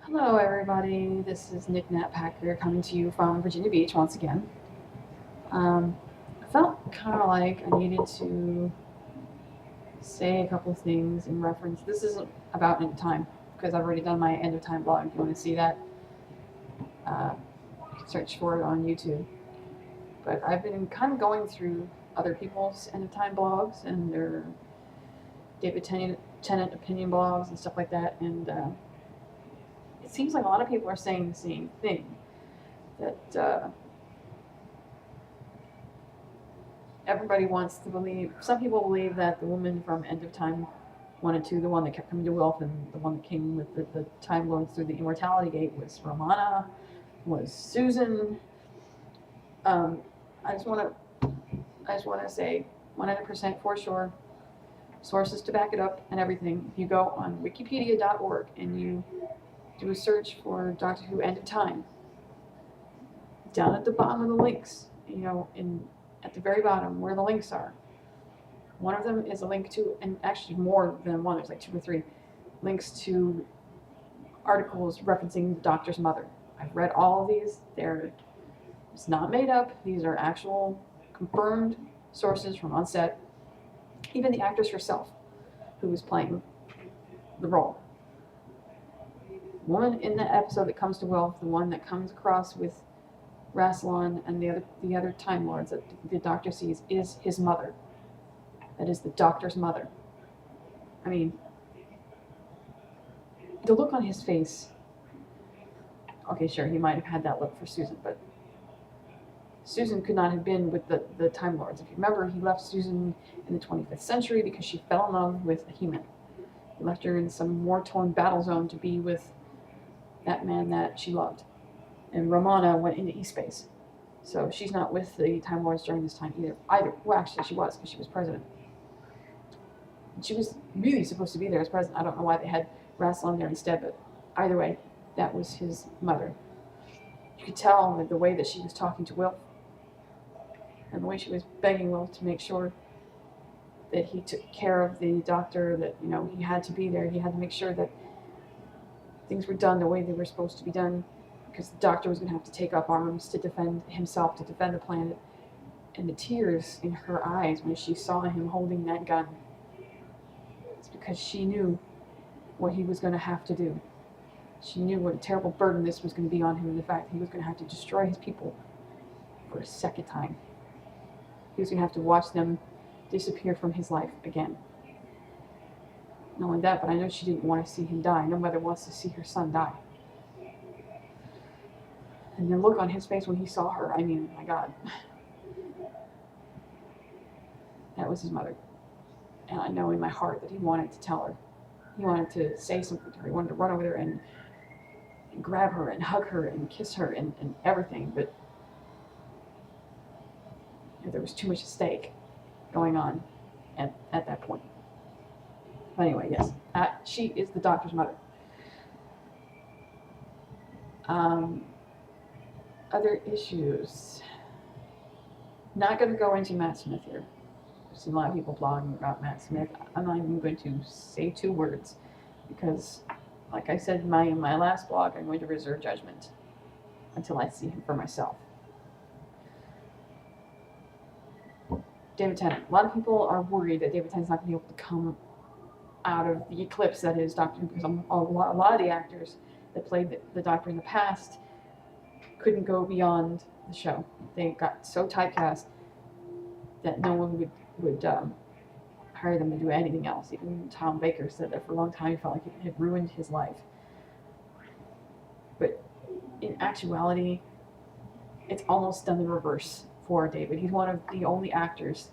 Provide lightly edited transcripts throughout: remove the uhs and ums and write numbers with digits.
Hello, everybody. This is Nick Natpacker coming to you from Virginia Beach once again. I felt kind of like I needed to say a couple of things in reference. This isn't about end of time because I've already done my end of time blog. If you want to see that, you can search for it on YouTube. But I've been kind of going through other people's end of time blogs and their David Tennant opinion blogs and stuff like that, and it seems like a lot of people are saying the same thing. That everybody wants to believe. Some people believe that the woman from End of Time 1 and 2, the one that kept coming to Wilf, and the one that came with the Time Lords through the Immortality Gate, was Romana, was Susan. I just want to say 100% for sure, sources to back it up and everything. If you go on wikipedia.org and you do a search for Doctor Who End of Time, down at the bottom of the links, at the very bottom where the links are, one of them is a link to, and actually more than one, there's like 2 or 3 links to articles referencing the Doctor's mother. I've read all of these. It's not made up. These are actual confirmed sources from on set. Even the actress herself, who was playing the role. Woman in the episode that comes to Wilf, the one that comes across with Rassilon and the other Time Lords that the Doctor sees, is his mother. That is the Doctor's mother. I mean, the look on his face. Okay, sure, he might have had that look for Susan, but Susan could not have been with the Time Lords. If you remember, he left Susan in the 25th century because she fell in love with a human. He left her in some war-torn battle zone to be with that man that she loved. And Romana went into E-space. So she's not with the Time Lords during this time either. Well, actually, she was, because she was president. She was really supposed to be there as president. I don't know why they had Rassilon there instead, but either way, that was his mother. You could tell the way that she was talking to Wilf, and the way she was begging Wilf to make sure that he took care of the Doctor, that, he had to be there. He had to make sure that things were done the way they were supposed to be done, because the Doctor was going to have to take up arms to defend himself, to defend the planet. And the tears in her eyes when she saw him holding that gun, it's because she knew what he was going to have to do. She knew what a terrible burden this was going to be on him, and the fact that he was going to have to destroy his people for a second time. He was going to have to watch them disappear from his life again. Not only that, but I know she didn't want to see him die. No mother wants to see her son die. And the look on his face when he saw her, I mean, my God. That was his mother. And I know in my heart that he wanted to tell her. He wanted to say something to her. He wanted to run over there and grab her and hug her and kiss her and everything. But there was too much at stake going on at that point. But anyway, yes, she is the Doctor's mother. Other issues. Not going to go into Matt Smith here. I've seen a lot of people blogging about Matt Smith. I'm not even going to say 2 words because, like I said in my last blog, I'm going to reserve judgment until I see him for myself. David Tennant. A lot of people are worried that David Tennant's not going to be able to come out of the eclipse that is Doctor Who, because a lot of the actors that played the Doctor in the past couldn't go beyond the show. They got so typecast that no one would hire them to do anything else. Even Tom Baker said that for a long time he felt like it had ruined his life. But in actuality, it's almost done the reverse for David. He's one of the only actors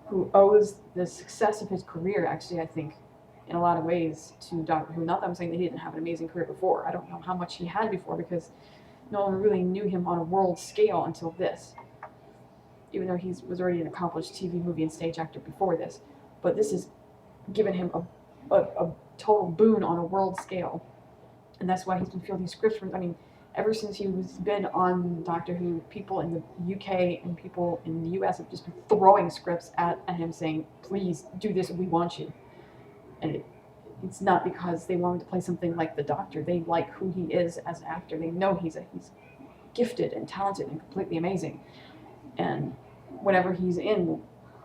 who owes the success of his career, actually, I think, in a lot of ways, to Doctor Who. Not that I'm saying that he didn't have an amazing career before. I don't know how much he had before, because no one really knew him on a world scale until this. Even though he was already an accomplished TV, movie, and stage actor before this. But this has given him a total boon on a world scale. And that's why he's been fielding scripts from, ever since he's been on Doctor Who, people in the UK and people in the US have just been throwing scripts at him saying, please do this, we want you. And it's not because they want him to play something like the Doctor. They like who he is as an actor. They know he's gifted and talented and completely amazing. And whatever he's in will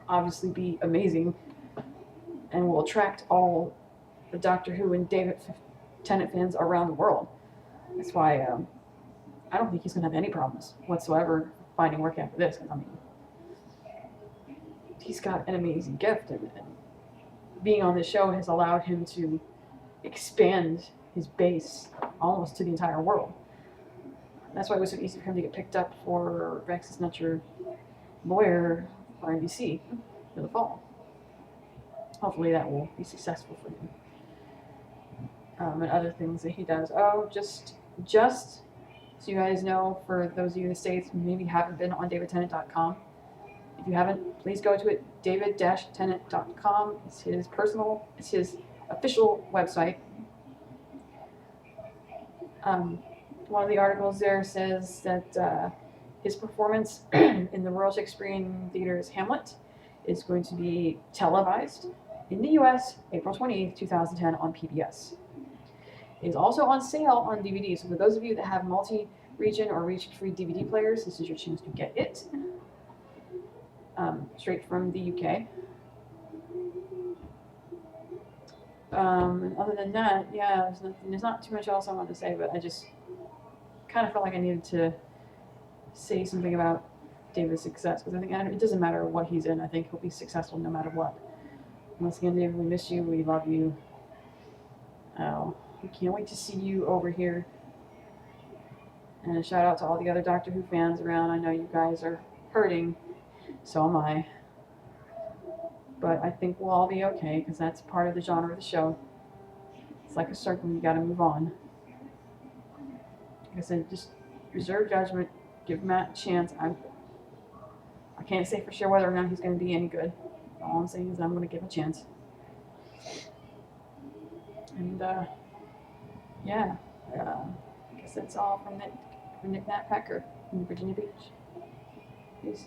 obviously be amazing and will attract all the Doctor Who and David Tennant fans around the world. That's why I don't think he's going to have any problems whatsoever finding work after this. Because, I mean, he's got an amazing gift, and being on this show has allowed him to expand his base almost to the entire world. That's why it was so easy for him to get picked up for Rex is Not Your Lawyer for NBC for the fall. Hopefully that will be successful for him. And other things that he does. Oh, just so you guys know, for those of you in the States who maybe haven't been on davidtennant.com, if you haven't, please go to it, david-tennant.com. It's his official website. One of the articles there says that his performance in the Royal Shakespearean Theatre's Hamlet is going to be televised in the US April 28th, 2010 on PBS. It is also on sale on DVD, so for those of you that have multi-region or region-free DVD players, this is your chance to get it. Straight from the UK. And other than that, yeah, there's not too much else I want to say, but I just kind of felt like I needed to say something about David's success, because I think it doesn't matter what he's in. I think he'll be successful no matter what. Once again, David, we miss you. We love you. Oh, we can't wait to see you over here. And a shout out to all the other Doctor Who fans around. I know you guys are hurting. So am I. But I think we'll all be okay, because that's part of the genre of the show. It's like a circle, you gotta move on. Like I said, just reserve judgment, give Matt a chance. I can't say for sure whether or not he's going to be any good. All I'm saying is I'm going to give him a chance. And yeah, I guess that's all from Nick Nat Packer in Virginia Beach. Peace.